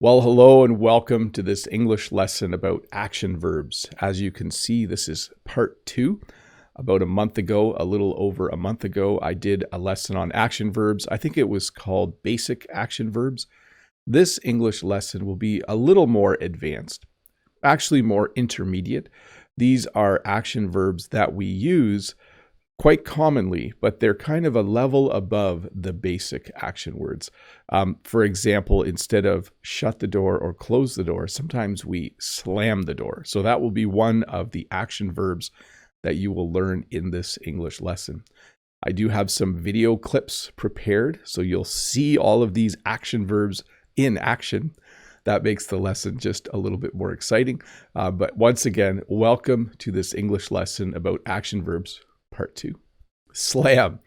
Well, hello and welcome to this English lesson about action verbs. As you can see, this is part 2. About a month ago, a little over a month ago, I did a lesson on action verbs. I think it was called Basic Action Verbs. This English lesson will be a little more advanced, actually more intermediate. These are action verbs that we use quite commonly, but they're kind of a level above the basic action words. For example, instead of shut the door or close the door, sometimes we slam the door. So that will be one of the action verbs that you will learn in this English lesson. I do have some video clips prepared, so you'll see all of these action verbs in action. That makes the lesson just a little bit more exciting. But once again, welcome to this English lesson about action verbs. Part 2. Slam.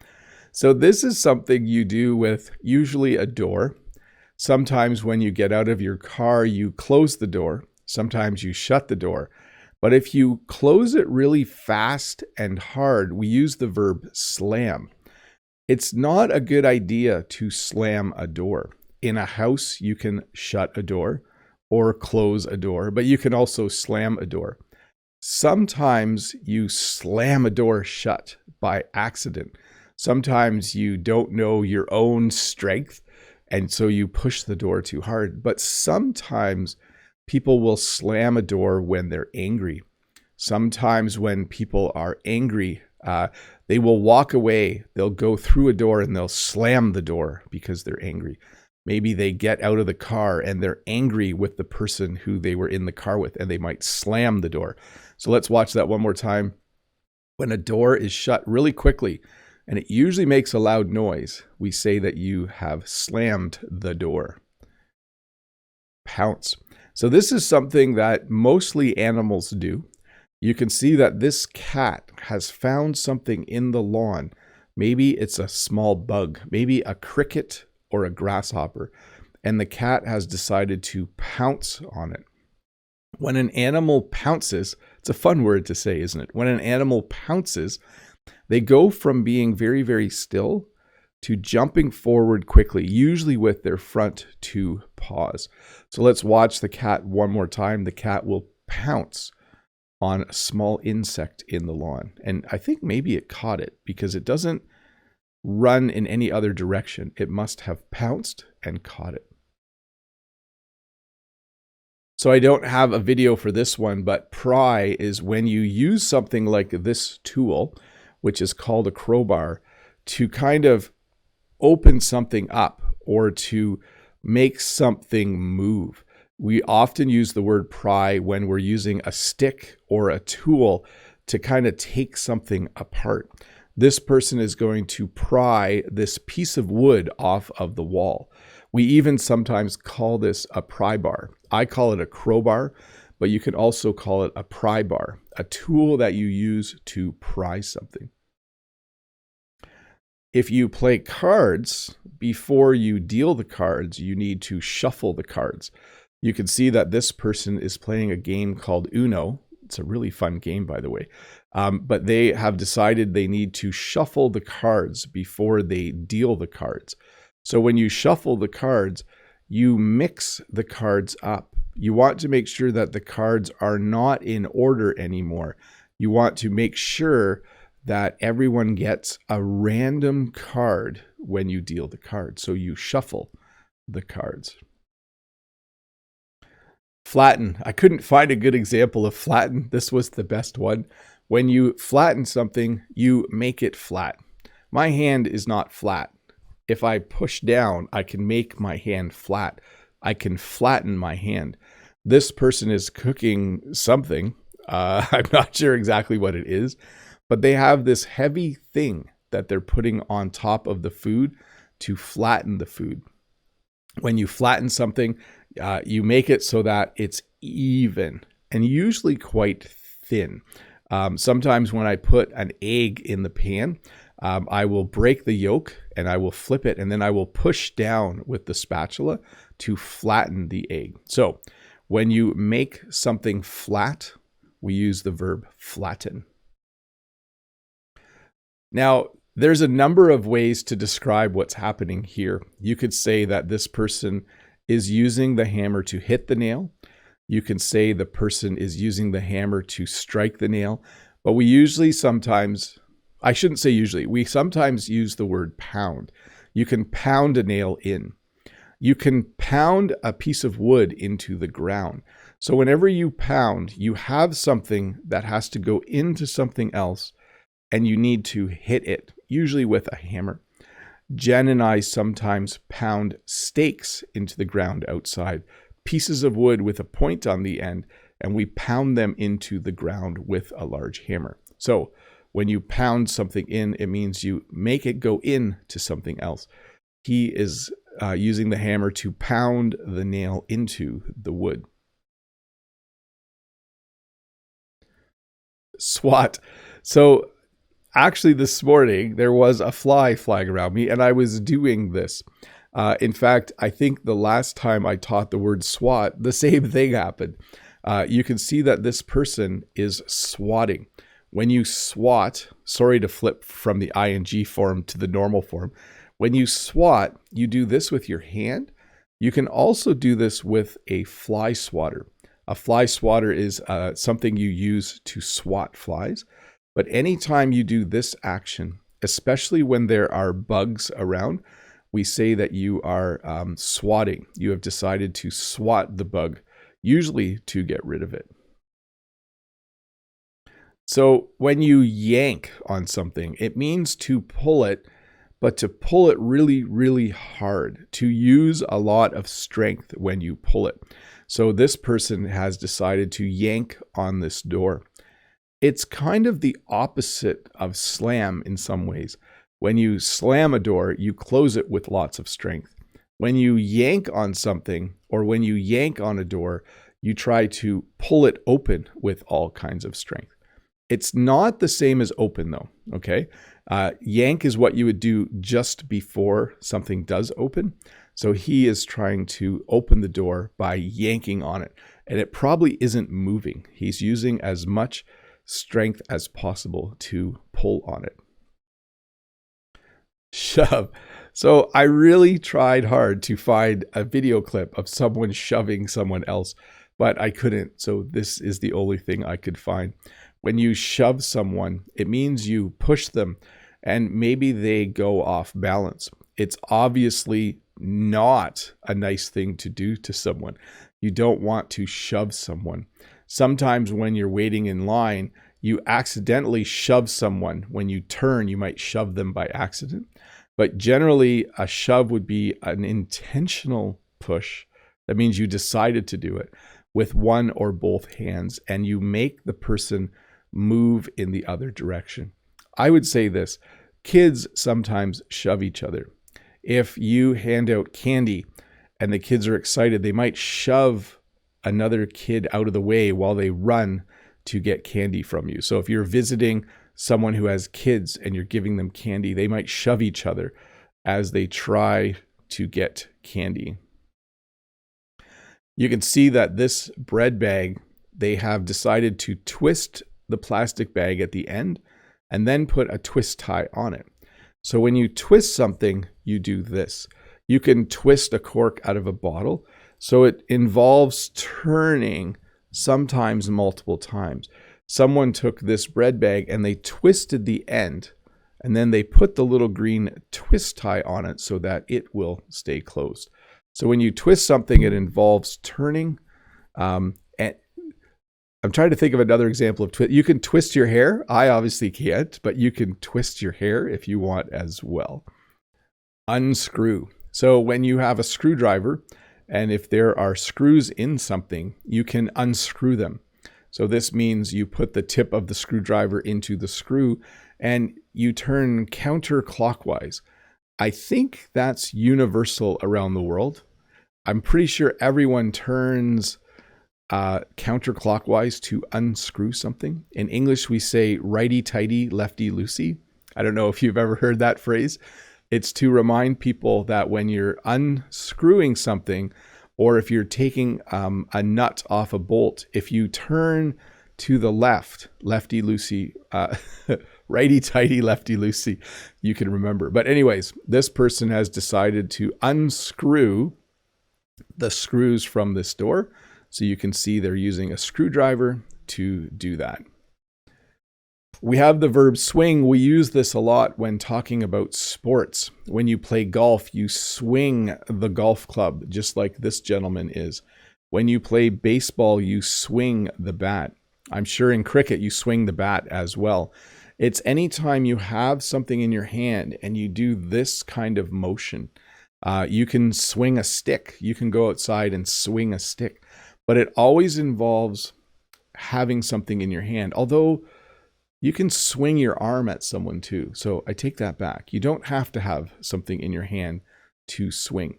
So this is something you do with usually a door. Sometimes when you get out of your car, you close the door. Sometimes you shut the door. But if you close it really fast and hard, we use the verb slam. It's not a good idea to slam a door. In a house, you can shut a door or close a door, but you can also slam a door. Sometimes you slam a door shut by accident. Sometimes you don't know your own strength, and so you push the door too hard. But sometimes people will slam a door when they're angry. Sometimes when people are angry, they will walk away. They'll go through a door and they'll slam the door because they're angry. Maybe they get out of the car and they're angry with the person who they were in the car with, and they might slam the door. So let's watch that one more time. When a door is shut really quickly, and it usually makes a loud noise, we say that you have slammed the door. Pounce. So this is something that mostly animals do. You can see that this cat has found something in the lawn. Maybe it's a small bug, maybe a cricket or a grasshopper, and the cat has decided to pounce on it. When an animal pounces, it's a fun word to say, isn't it? When an animal pounces, they go from being very, very still to jumping forward quickly, usually with their front 2 paws. So let's watch the cat one more time. The cat will pounce on a small insect in the lawn. And I think maybe it caught it because it doesn't run in any other direction. It must have pounced and caught it. So I don't have a video for this one, but pry is when you use something like this tool, which is called a crowbar, to kind of open something up or to make something move. We often use the word pry when we're using a stick or a tool to kind of take something apart. This person is going to pry this piece of wood off of the wall. We even sometimes call this a pry bar. I call it a crowbar, but you can also call it a pry bar, a tool that you use to pry something. If you play cards, before you deal the cards, you need to shuffle the cards. You can see that this person is playing a game called Uno. It's a really fun game, by the way. But they have decided they need to shuffle the cards before they deal the cards. So when you shuffle the cards, you mix the cards up. You want to make sure that the cards are not in order anymore. You want to make sure that everyone gets a random card when you deal the cards. So you shuffle the cards. Flatten. I couldn't find a good example of flatten. This was the best one. When you flatten something, you make it flat. My hand is not flat. If I push down, I can make my hand flat. I can flatten my hand. This person is cooking something. I'm not sure exactly what it is, but they have this heavy thing that they're putting on top of the food to flatten the food. When you flatten something, you make it so that it's even and usually quite thin. Sometimes when I put an egg in the pan, I will break the yolk and I will flip it, and then I will push down with the spatula to flatten the egg. So when you make something flat, we use the verb flatten. Now, there's a number of ways to describe what's happening here. You could say that this person is using the hammer to hit the nail. You can say the person is using the hammer to strike the nail, but we sometimes use the word pound. You can pound a nail in. You can pound a piece of wood into the ground. So whenever you pound, you have something that has to go into something else, and you need to hit it, usually with a hammer. Jen and I sometimes pound stakes into the ground outside, pieces of wood with a point on the end, and we pound them into the ground with a large hammer. So when you pound something in, it means you make it go into something else. He is using the hammer to pound the nail into the wood. Swat. So actually this morning there was a fly flying around me and I was doing this. In fact, I think the last time I taught the word swat, the same thing happened. You can see that this person is swatting. When you swat, sorry to flip from the ing form to the normal form. When you swat, you do this with your hand. You can also do this with a fly swatter. A fly swatter is something you use to swat flies. But anytime you do this action, especially when there are bugs around, we say that you are swatting. You have decided to swat the bug, usually to get rid of it. So when you yank on something, it means to pull it, but to pull it really, really hard, to use a lot of strength when you pull it. So this person has decided to yank on this door. It's kind of the opposite of slam in some ways. When you slam a door, you close it with lots of strength. When you yank on something, or when you yank on a door, you try to pull it open with all kinds of strength. It's not the same as open though, okay? Yank is what you would do just before something does open. So he is trying to open the door by yanking on it, and it probably isn't moving. He's using as much strength as possible to pull on it. Shove. So I really tried hard to find a video clip of someone shoving someone else, but I couldn't. So this is the only thing I could find. When you shove someone, it means you push them and maybe they go off balance. It's obviously not a nice thing to do to someone. You don't want to shove someone. Sometimes when you're waiting in line, you accidentally shove someone. When you turn, you might shove them by accident. But generally, a shove would be an intentional push. That means you decided to do it with one or both hands, and you make the person move in the other direction. I would say this: kids sometimes shove each other. If you hand out candy and the kids are excited, they might shove another kid out of the way while they run to get candy from you. So if you're visiting someone who has kids and you're giving them candy, they might shove each other as they try to get candy. You can see that this bread bag, they have decided to twist the plastic bag at the end and then put a twist tie on it. So when you twist something, you do this. You can twist a cork out of a bottle. So it involves turning sometimes multiple times. Someone took this bread bag and they twisted the end, and then they put the little green twist tie on it so that it will stay closed. So when you twist something, it involves turning. And I'm trying to think of another example of twist. You can twist your hair. I obviously can't, but you can twist your hair if you want as well. Unscrew. So when you have a screwdriver, and if there are screws in something, you can unscrew them. So this means you put the tip of the screwdriver into the screw and you turn counterclockwise. I think that's universal around the world. I'm pretty sure everyone turns counterclockwise to unscrew something. In English, we say righty-tighty, lefty-loosey. I don't know if you've ever heard that phrase. It's to remind people that when you're unscrewing something, or if you're taking a nut off a bolt, if you turn to the left, lefty-loosey, righty-tighty, lefty-loosey, you can remember. But anyways, this person has decided to unscrew the screws from this door. So you can see they're using a screwdriver to do that. We have the verb swing. We use this a lot when talking about sports. When you play golf, you swing the golf club, just like this gentleman is. When you play baseball, you swing the bat. I'm sure in cricket, you swing the bat as well. It's anytime you have something in your hand and you do this kind of motion. You can swing a stick. You can go outside and swing a stick. But it always involves having something in your hand. Although you can swing your arm at someone too. So I take that back. You don't have to have something in your hand to swing.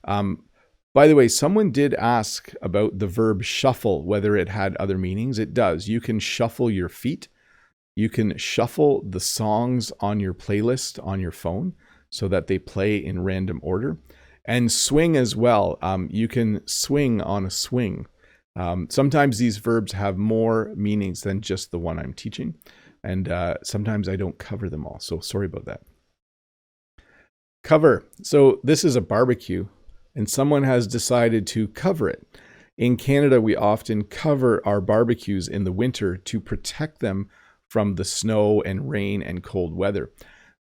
By the way, someone did ask about the verb shuffle, whether it had other meanings. It does. You can shuffle your feet. You can shuffle the songs on your playlist on your phone so that they play in random order. And swing as well. You can swing on a swing. Sometimes these verbs have more meanings than just the one I'm teaching. And sometimes I don't cover them all. So sorry about that. Cover. So this is a barbecue and someone has decided to cover it. In Canada, we often cover our barbecues in the winter to protect them from the snow and rain and cold weather.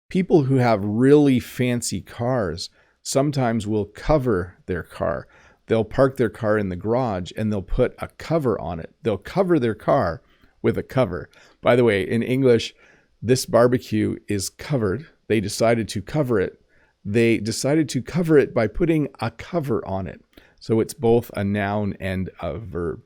People who have really fancy cars sometimes will cover their car. They'll park their car in the garage and they'll put a cover on it. They'll cover their car with a cover. By the way, in English, this barbecue is covered. They decided to cover it. They decided to cover it by putting a cover on it. So it's both a noun and a verb.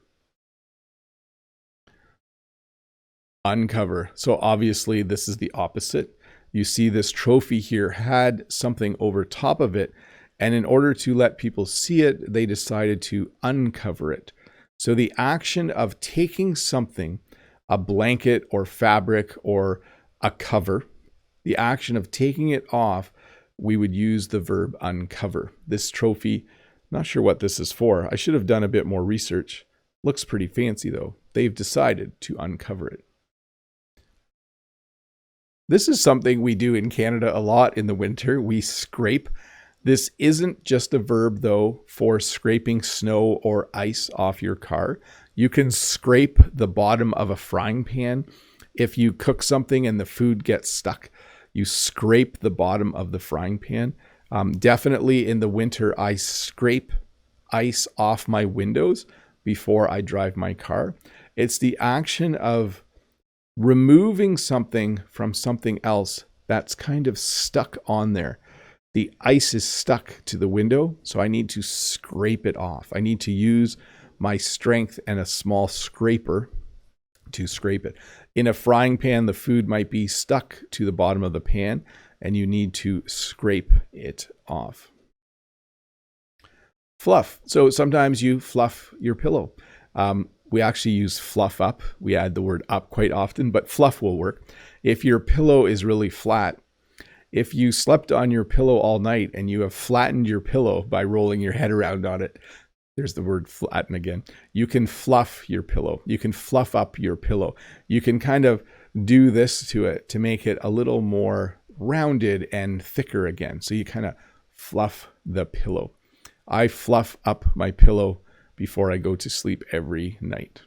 Uncover. So obviously this is the opposite. You see this trophy here had something over top of it. And in order to let people see it, they decided to uncover it. So the action of taking something, a blanket or fabric or a cover, the action of taking it off, we would use the verb uncover. This trophy, not sure what this is for. I should have done a bit more research. Looks pretty fancy though. They've decided to uncover it. This is something we do in Canada a lot in the winter. We scrape. This isn't just a verb though for scraping snow or ice off your car. You can scrape the bottom of a frying pan. If you cook something and the food gets stuck, you scrape the bottom of the frying pan. Definitely in the winter, I scrape ice off my windows before I drive my car. It's the action of removing something from something else that's kind of stuck on there. The ice is stuck to the window, so I need to scrape it off. I need to use my strength and a small scraper to scrape it. In a frying pan, the food might be stuck to the bottom of the pan and you need to scrape it off. Fluff. So sometimes you fluff your pillow. We actually use fluff up. We add the word up quite often, but fluff will work. If your pillow is really flat, if you slept on your pillow all night and you have flattened your pillow by rolling your head around on it, there's the word flatten again. You can fluff your pillow. You can fluff up your pillow. You can kind of do this to it to make it a little more rounded and thicker again. So you kind of fluff the pillow. I fluff up my pillow before I go to sleep every night.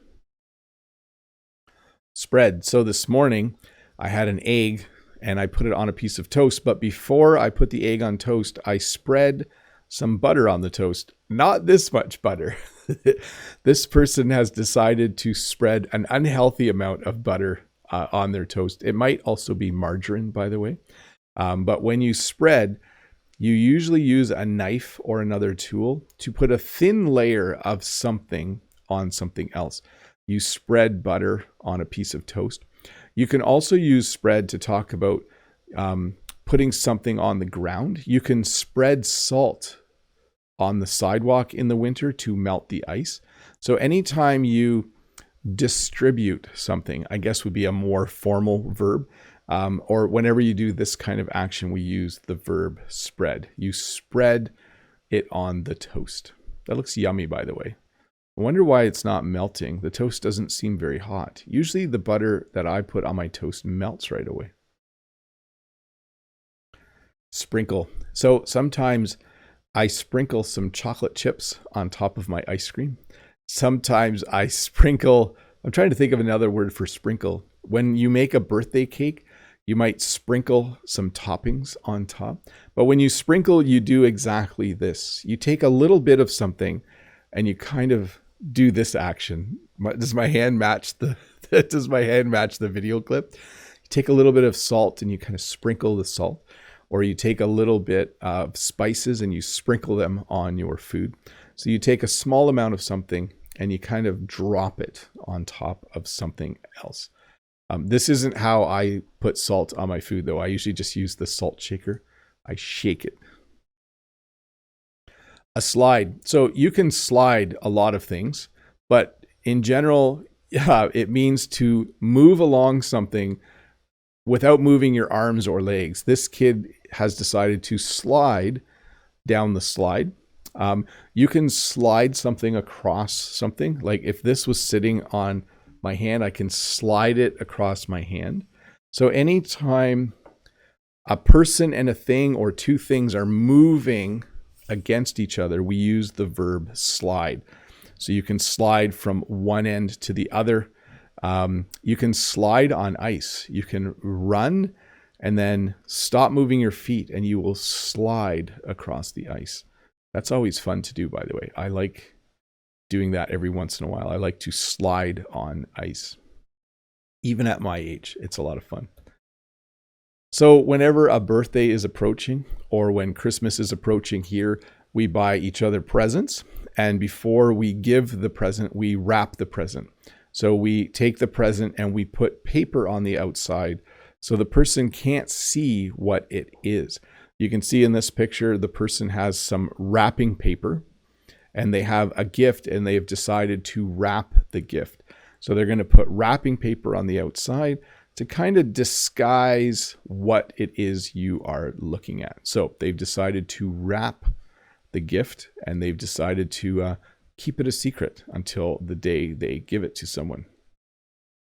Spread. So this morning I had an egg and I put it on a piece of toast. But before I put the egg on toast, I spread some butter on the toast. Not this much butter. This person has decided to spread an unhealthy amount of butter on their toast. It might also be margarine, by the way. But when you spread, you usually use a knife or another tool to put a thin layer of something on something else. You spread butter on a piece of toast. You can also use spread to talk about putting something on the ground. You can spread salt on the sidewalk in the winter to melt the ice. So anytime you distribute something, I guess would be a more formal verb. Or whenever you do this kind of action, we use the verb spread. You spread it on the toast. That looks yummy, by the way. I wonder why it's not melting. The toast doesn't seem very hot. Usually the butter that I put on my toast melts right away. Sprinkle. So sometimes I sprinkle some chocolate chips on top of my ice cream. Sometimes I sprinkle, I'm trying to think of another word for sprinkle. When you make a birthday cake, you might sprinkle some toppings on top. But when you sprinkle, you do exactly this. You take a little bit of something and you kind of do this action. Does my hand match the video clip? You take a little bit of salt and you kind of sprinkle the salt, or you take a little bit of spices and you sprinkle them on your food. So you take a small amount of something and you kind of drop it on top of something else. This isn't how I put salt on my food, though. I usually just use the salt shaker. I shake it. A slide. So you can slide a lot of things, but in general, it means to move along something without moving your arms or legs. This kid has decided to slide down the slide. You can slide something across something. Like if this was sitting on my hand, I can slide it across my hand. So anytime a person and a thing or two things are moving against each other, we use the verb slide. So you can slide from one end to the other. You can slide on ice. You can run and then stop moving your feet and you will slide across the ice. That's always fun to do, by the way. I like doing that every once in a while. I like to slide on ice. Even at my age, it's a lot of fun. So whenever a birthday is approaching or when Christmas is approaching here, we buy each other presents. And before we give the present, we wrap the present. So we take the present and we put paper on the outside so the person can't see what it is. You can see in this picture, the person has some wrapping paper and they have a gift and they've decided to wrap the gift. So they're going to put wrapping paper on the outside to kind of disguise what it is you are looking at. So they've decided to wrap the gift and they've decided to keep it a secret until the day they give it to someone.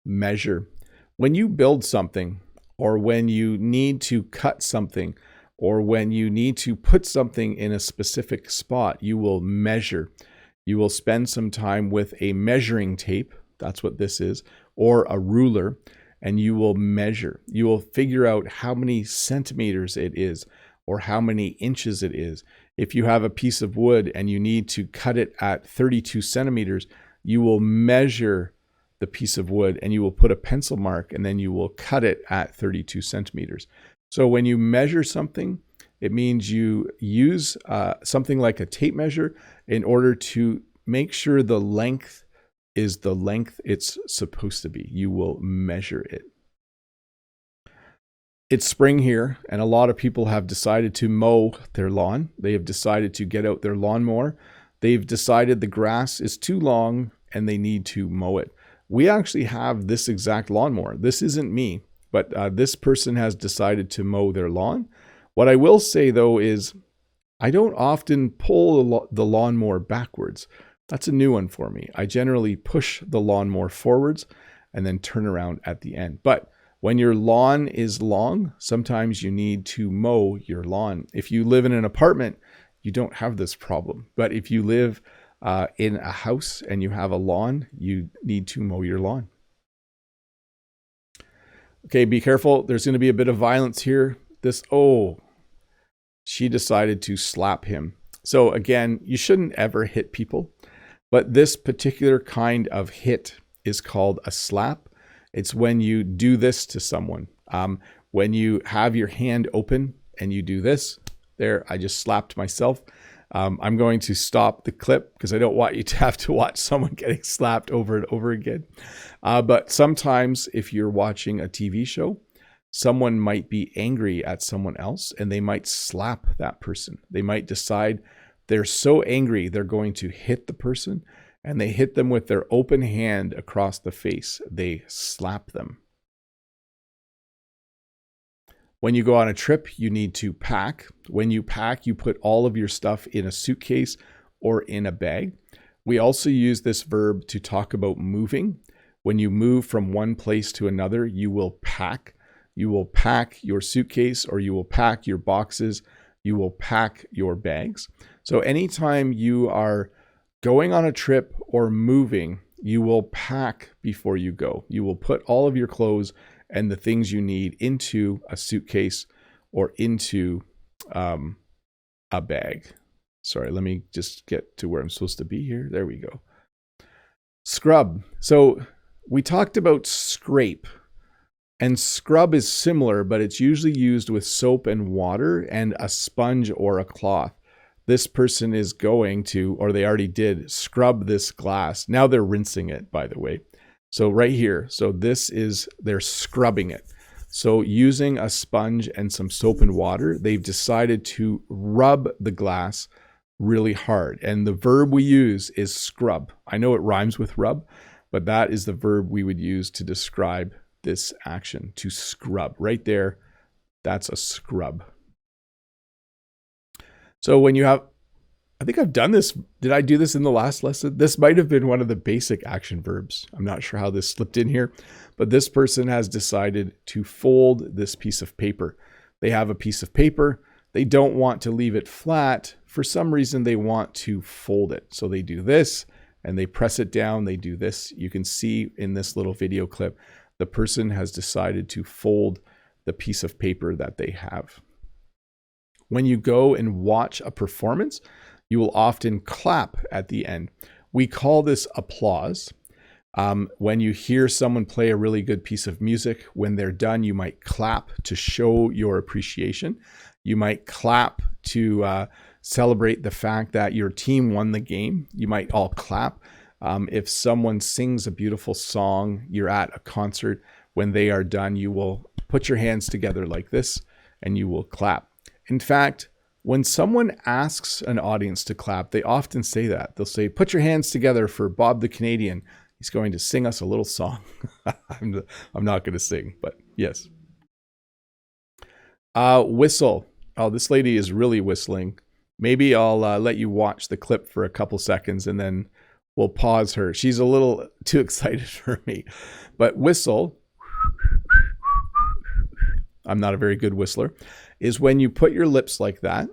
Measure. When you build something or when you need to cut something or when you need to put something in a specific spot, you will measure. You will spend some time with a measuring tape, that's what this is, or a ruler, and you will measure. You will figure out how many centimeters it is or how many inches it is. If you have a piece of wood and you need to cut it at 32 centimeters, you will measure the piece of wood and you will put a pencil mark and then you will cut it at 32 centimeters. So when you measure something, it means you use something like a tape measure in order to make sure the length is the length it's supposed to be. You will measure it. It's spring here, and a lot of people have decided to mow their lawn. They have decided to get out their lawnmower. They've decided the grass is too long and they need to mow it. We actually have this exact lawnmower. This isn't me, but this person has decided to mow their lawn. What I will say, though, is I don't often pull the lawnmower backwards. That's a new one for me. I generally push the lawnmower forwards and then turn around at the end. But when your lawn is long, sometimes you need to mow your lawn. If you live in an apartment, you don't have this problem. But if you live in a house and you have a lawn, you need to mow your lawn. Okay, be careful. There's going to be a bit of violence here. She decided to slap him. So again, you shouldn't ever hit people, but this particular kind of hit is called a slap. It's when you do this to someone. When you have your hand open and you do this, there, I just slapped myself. I'm going to stop the clip because I don't want you to have to watch someone getting slapped over and over again. But sometimes if you're watching a TV show, someone might be angry at someone else and they might slap that person. They might decide they're so angry they're going to hit the person, and they hit them with their open hand across the face. They slap them. When you go on a trip, you need to pack. When you pack, you put all of your stuff in a suitcase or in a bag. We also use this verb to talk about moving. When you move from one place to another, you will pack. You will pack your suitcase or you will pack your boxes. You will pack your bags. So anytime you are going on a trip or moving, you will pack before you go. You will put all of your clothes and the things you need into a suitcase or into a bag. Sorry, let me just get to where I'm supposed to be here. There we go. Scrub. So we talked about scrape, and scrub is similar, but it's usually used with soap and water and a sponge or a cloth. This person is going to, or they already did, scrub this glass. Now they're rinsing it, by the way. So right here, so this is, they're scrubbing it. So using a sponge and some soap and water, they've decided to rub the glass really hard. And the verb we use is scrub. I know it rhymes with rub, but that is the verb we would use to describe this action, to scrub. Right there, that's a scrub. So when you have, I think I've done this. Did I do this in the last lesson? This might have been one of the basic action verbs. I'm not sure how this slipped in here, but this person has decided to fold this piece of paper. They have a piece of paper. They don't want to leave it flat. For some reason, they want to fold it. So they do this and they press it down. They do this. You can see in this little video clip, the person has decided to fold the piece of paper that they have. When you go and watch a performance, you will often clap at the end. We call this applause. When you hear someone play a really good piece of music, when they're done, you might clap to show your appreciation. You might clap to celebrate the fact that your team won the game. You might all clap. If someone sings a beautiful song, you're at a concert, when they are done, you will put your hands together like this and you will clap. In fact, when someone asks an audience to clap, they often say that. They'll say, put your hands together for Bob the Canadian. He's going to sing us a little song. I'm not going to sing, but yes. Whistle. Oh, this lady is really whistling. Maybe I'll let you watch the clip for a couple seconds and then we'll pause her. She's a little too excited for me. But whistle, I'm not a very good whistler, is when you put your lips like that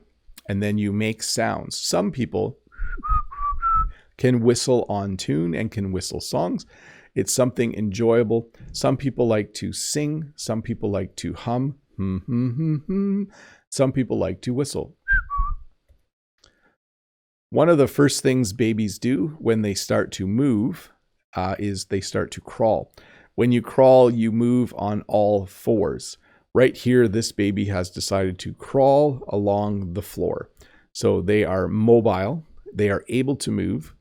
and then you make sounds. Some people can whistle on tune and can whistle songs. It's something enjoyable. Some people like to sing. Some people like to hum. Some people like to whistle. One of the first things babies do when they start to move is they start to crawl. When you crawl, you move on all fours. Right here, this baby has decided to crawl along the floor. So they are mobile. They are able to move.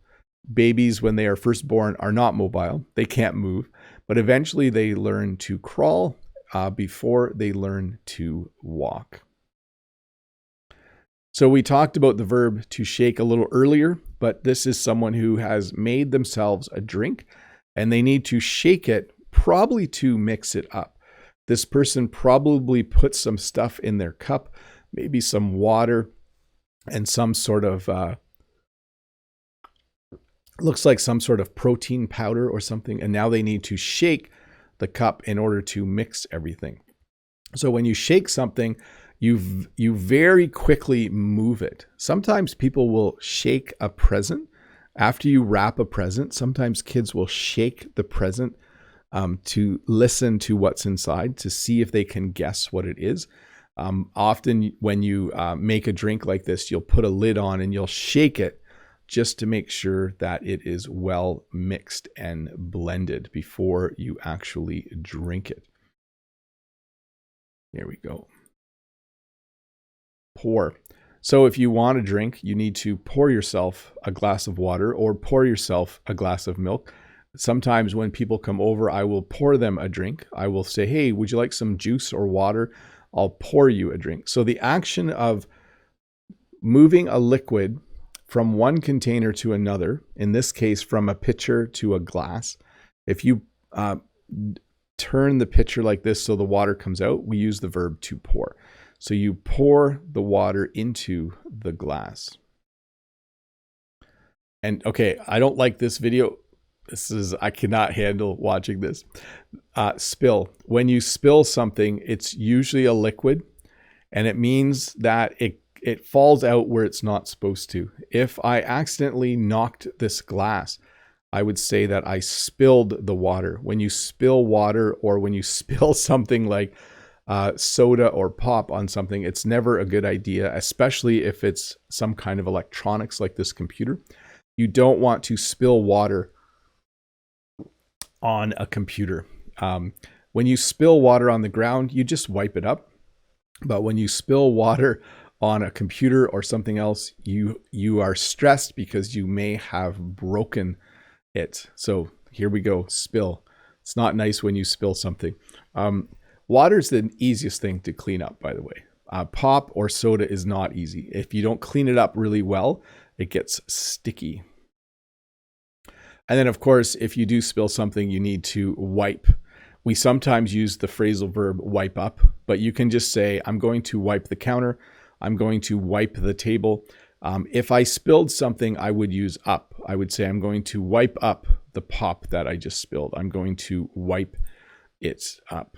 Babies, when they are first born, are not mobile. They can't move. But eventually they learn to crawl before they learn to walk. So we talked about the verb to shake a little earlier, but this is someone who has made themselves a drink and they need to shake it, probably to mix it up. This person probably put some stuff in their cup, maybe some water and some sort of, looks like some sort of protein powder or something. And now they need to shake the cup in order to mix everything. So when you shake something, you very quickly move it. Sometimes people will shake a present. After you wrap a present, sometimes kids will shake the present to listen to what's inside, to see if they can guess what it is. Often when you make a drink like this, you'll put a lid on and you'll shake it just to make sure that it is well mixed and blended before you actually drink it. There we go. Pour. So if you want a drink, you need to pour yourself a glass of water or pour yourself a glass of milk. Sometimes when people come over, I will pour them a drink. I will say, hey, would you like some juice or water? I'll pour you a drink. So the action of moving a liquid from one container to another, in this case, from a pitcher to a glass, if you turn the pitcher like this so the water comes out, we use the verb to pour. So you pour the water into the glass. And okay, I don't like this video. I cannot handle watching this. Spill. When you spill something, it's usually a liquid, and it means that it it falls out where it's not supposed to. If I accidentally knocked this glass, I would say that I spilled the water. When you spill water, or when you spill something like soda or pop on something, it's never a good idea, especially if it's some kind of electronics like this computer. You don't want to spill water on a computer. When you spill water on the ground, you just wipe it up. But when you spill water on a computer or something else, you are stressed because you may have broken it. So here we go, spill. It's not nice when you spill something. Water is the easiest thing to clean up, by the way. Pop or soda is not easy. If you don't clean it up really well, it gets sticky. And then, of course, if you do spill something, you need to wipe. We sometimes use the phrasal verb wipe up, but you can just say, I'm going to wipe the counter. I'm going to wipe the table. If I spilled something, I would use up. I would say, I'm going to wipe up the pop that I just spilled. I'm going to wipe it up.